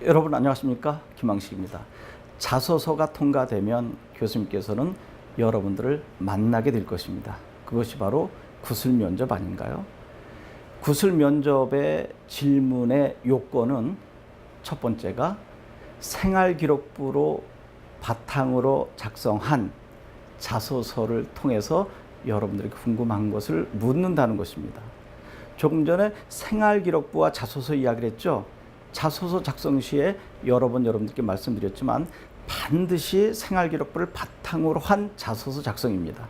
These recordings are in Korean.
여러분 안녕하십니까? 김항식입니다. 자소서가 통과되면 교수님께서는 여러분들을 만나게 될 것입니다. 그것이 바로 구술 면접 아닌가요? 구술 면접의 질문의 요건은 첫 번째가 생활기록부로 바탕으로 작성한 자소서를 통해서 여러분들에게 궁금한 것을 묻는다는 것입니다. 조금 전에 생활기록부와 자소서 이야기를 했죠. 자소서 작성 시에 여러분들께 말씀드렸지만 반드시 생활기록부를 바탕으로 한 자소서 작성입니다.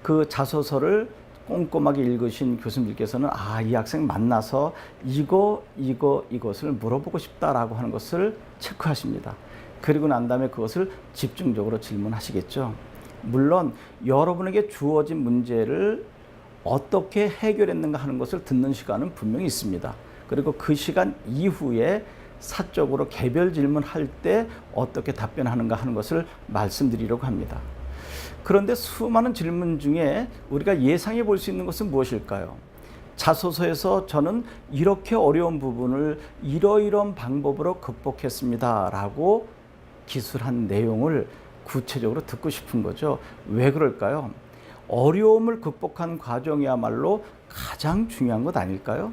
그 자소서를 꼼꼼하게 읽으신 교수님들께서는 이 학생 만나서 이것을 물어보고 싶다라고 하는 것을 체크하십니다. 그리고 난 다음에 그것을 집중적으로 질문하시겠죠. 물론 여러분에게 주어진 문제를 어떻게 해결했는가 하는 것을 듣는 시간은 분명히 있습니다. 그리고 그 시간 이후에 사적으로 개별 질문할 때 어떻게 답변하는가 하는 것을 말씀드리려고 합니다. 그런데 수많은 질문 중에 우리가 예상해 볼 수 있는 것은 무엇일까요? 자소서에서 저는 이렇게 어려운 부분을 이러이러한 방법으로 극복했습니다 라고 기술한 내용을 구체적으로 듣고 싶은 거죠. 왜 그럴까요? 어려움을 극복한 과정이야말로 가장 중요한 것 아닐까요?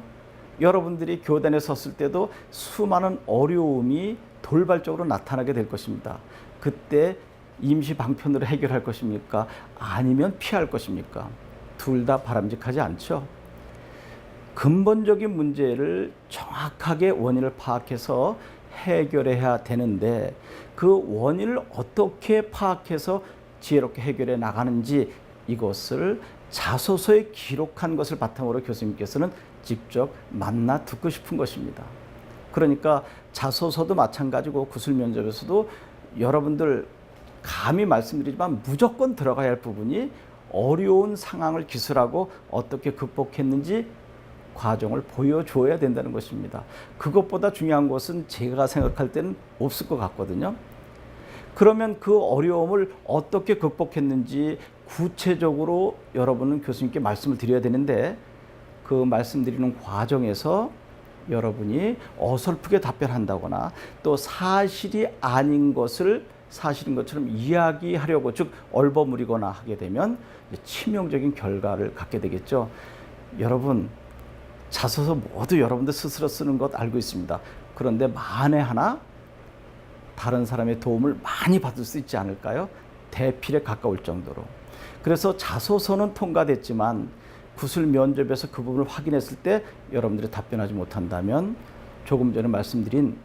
여러분들이 교단에 섰을 때도 수많은 어려움이 돌발적으로 나타나게 될 것입니다. 그때 임시 방편으로 해결할 것입니까? 아니면 피할 것입니까? 둘 다 바람직하지 않죠. 근본적인 문제를 정확하게 원인을 파악해서 해결해야 되는데 그 원인을 어떻게 파악해서 지혜롭게 해결해 나가는지 이것을 자소서에 기록한 것을 바탕으로 교수님께서는 직접 만나 듣고 싶은 것입니다. 그러니까 자소서도 마찬가지고 구술 면접에서도 여러분들 감히 말씀드리지만 무조건 들어가야 할 부분이 어려운 상황을 기술하고 어떻게 극복했는지 과정을 보여줘야 된다는 것입니다. 그것보다 중요한 것은 제가 생각할 때는 없을 것 같거든요. 그러면 그 어려움을 어떻게 극복했는지 구체적으로 여러분은 교수님께 말씀을 드려야 되는데 그 말씀드리는 과정에서 여러분이 어설프게 답변한다거나 또 사실이 아닌 것을 사실인 것처럼 이야기하려고 즉 얼버무리거나 하게 되면 치명적인 결과를 갖게 되겠죠. 여러분 자소서 모두 여러분들 스스로 쓰는 것 알고 있습니다. 그런데 만에 하나 다른 사람의 도움을 많이 받을 수 있지 않을까요? 대필에 가까울 정도로. 그래서 자소서는 통과됐지만 구술 면접에서 그 부분을 확인했을 때 여러분들이 답변하지 못한다면 조금 전에 말씀드린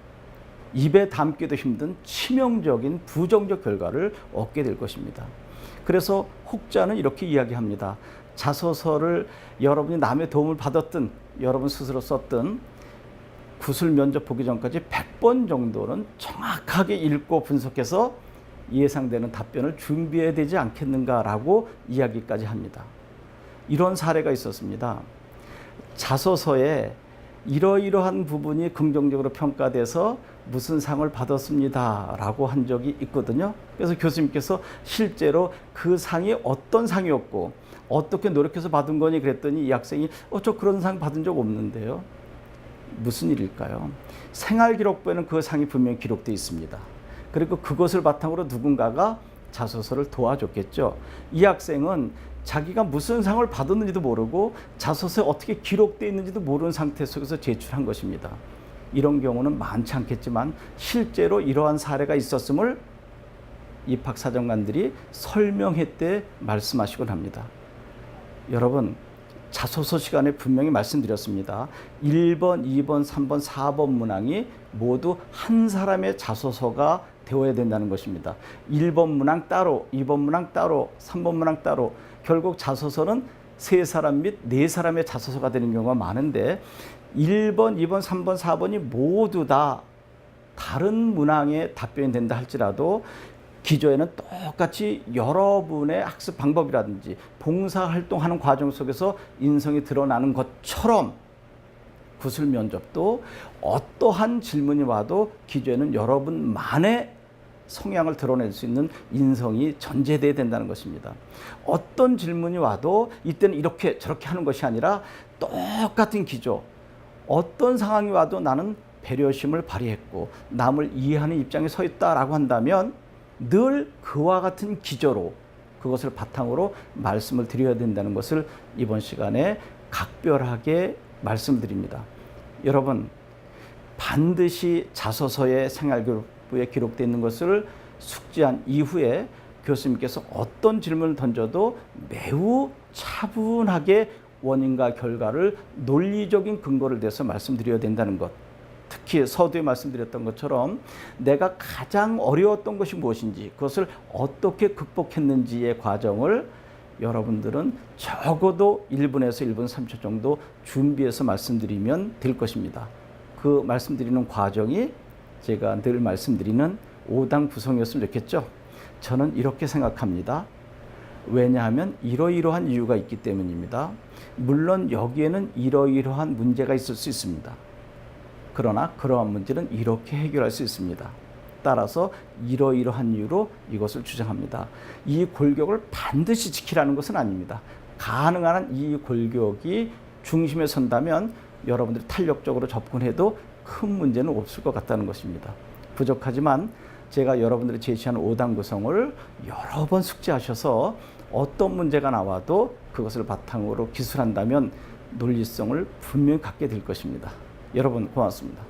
입에 담기도 힘든 치명적인 부정적 결과를 얻게 될 것입니다. 그래서 혹자는 이렇게 이야기합니다. 자소서를 여러분이 남의 도움을 받았든 여러분 스스로 썼든 구술 면접 보기 전까지 100번 정도는 정확하게 읽고 분석해서 예상되는 답변을 준비해야 되지 않겠는가라고 이야기까지 합니다. 이런 사례가 있었습니다. 자소서에 이러이러한 부분이 긍정적으로 평가돼서 무슨 상을 받았습니다 라고 한 적이 있거든요. 그래서 교수님께서 실제로 그 상이 어떤 상이었고 어떻게 노력해서 받은 거니 그랬더니 이 학생이 저 그런 상 받은 적 없는데요. 무슨 일일까요? 생활기록부에는 그 상이 분명히 기록되어 있습니다. 그리고 그것을 바탕으로 누군가가 자소서를 도와줬겠죠. 이 학생은 자기가 무슨 상을 받았는지도 모르고 자소서에 어떻게 기록되어 있는지도 모르는 상태 속에서 제출한 것입니다. 이런 경우는 많지 않겠지만 실제로 이러한 사례가 있었음을 입학사정관들이 설명회 때 말씀하시곤 합니다. 여러분 자소서 시간에 분명히 말씀드렸습니다. 1번, 2번, 3번, 4번 문항이 모두 한 사람의 자소서가 되어야 된다는 것입니다. 1번 문항 따로, 2번 문항 따로, 3번 문항 따로 결국 자소서는 3사람 및 4사람의 자소서가 되는 경우가 많은데 1번, 2번, 3번, 4번이 모두 다 다른 문항에 답변이 된다 할지라도 기조에는 똑같이 여러분의 학습 방법이라든지 봉사활동하는 과정 속에서 인성이 드러나는 것처럼 구술 면접도 어떠한 질문이 와도 기조에는 여러분만의 성향을 드러낼 수 있는 인성이 전제돼야 된다는 것입니다. 어떤 질문이 와도 이때는 이렇게 저렇게 하는 것이 아니라 똑같은 기조, 어떤 상황이 와도 나는 배려심을 발휘했고 남을 이해하는 입장에 서 있다라고 한다면 늘 그와 같은 기저로 그것을 바탕으로 말씀을 드려야 된다는 것을 이번 시간에 각별하게 말씀드립니다. 여러분, 반드시 자소서의 생활교육부에 기록되어 있는 것을 숙지한 이후에 교수님께서 어떤 질문을 던져도 매우 차분하게 원인과 결과를 논리적인 근거를 대서 말씀드려야 된다는 것. 특히 서두에 말씀드렸던 것처럼 내가 가장 어려웠던 것이 무엇인지, 그것을 어떻게 극복했는지의 과정을 여러분들은 적어도 1분에서 1분 3초 정도 준비해서 말씀드리면 될 것입니다. 그 말씀드리는 과정이 제가 늘 말씀드리는 5당 구성이었으면 좋겠죠. 저는 이렇게 생각합니다. 왜냐하면 이러이러한 이유가 있기 때문입니다. 물론 여기에는 이러이러한 문제가 있을 수 있습니다. 그러나 그러한 문제는 이렇게 해결할 수 있습니다. 따라서 이러이러한 이유로 이것을 주장합니다. 이 골격을 반드시 지키라는 것은 아닙니다. 가능한 한 이 골격이 중심에 선다면 여러분들이 탄력적으로 접근해도 큰 문제는 없을 것 같다는 것입니다. 부족하지만 제가 여러분들이 제시하는 5당 구성을 여러 번 숙지하셔서 어떤 문제가 나와도 그것을 바탕으로 기술한다면 논리성을 분명히 갖게 될 것입니다. 여러분 고맙습니다.